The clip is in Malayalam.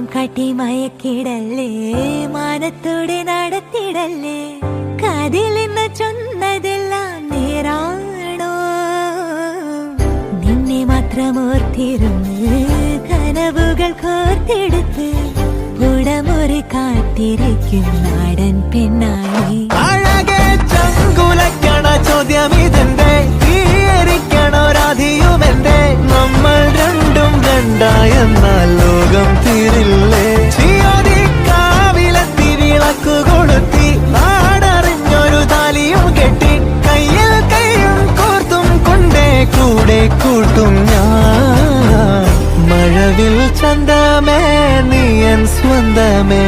മായം കാട്ടി മയക്കിടല്ലേ, മാനത്തോടെ നടത്തിടല്ലേ. കാതിലെന്ന് ചൊന്നതെല്ലാം നേരാണോ? നിന്നെ മാത്രം ഓർത്തിരുന്ന് കനവുകൾ കോർത്തെടുത്ത് ഉടമുറി കാത്തിരിക്കും നാടൻ പെണ്ണായി. അഴകെ ചങ്കുലക്കണ ചോദ്യം ഇതെന്റെ, തീയരിക്കണോ രാധിയുമെന്റെ. നമ്മൾ രണ്ടും രണ്ടായെന്നാൽ ലോകം തീരില്ലേ? ചിയോതിക്കാവിലെത്തി വിളക്കു കൊളുത്തി നാടറിഞ്ഞൊരു താലിയും കെട്ടി കയ്യിൽ കൈയും കോർത്തും കൊണ്ടേ കൂടെ കൂട്ടും ഞാൻ. മഴവിൽ ചന്തമേ നീയൻ സ്വന്തമേ.